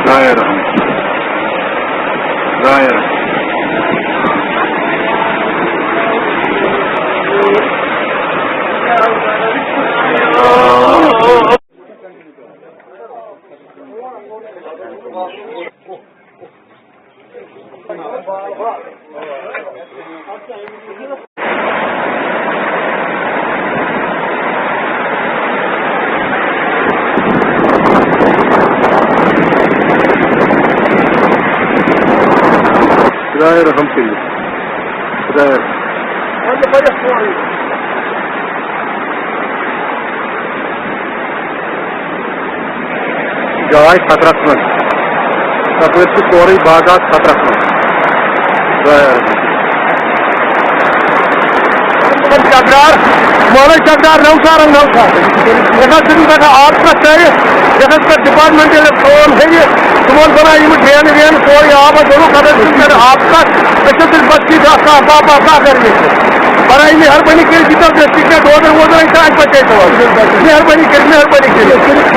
Dair. Dair. Dair alhamdulillah. Dair. Jai खतरत में सफेद की कोरी बागात खतरत में चकदार मोले चकदार नौसार नौसार जगह से जगह आठ तक चाहिए जगह का डिपार्टमेंटल फोन है ये तुम्हारे बना ये ट्रेन वेन कोई आप दोनों कर आप तक ऐसे सिर्फ बच्ची का का करिए बराई में हर बनी के जितना डिस्ट्रिक्ट का 2 इतना बचे तो हर बनी के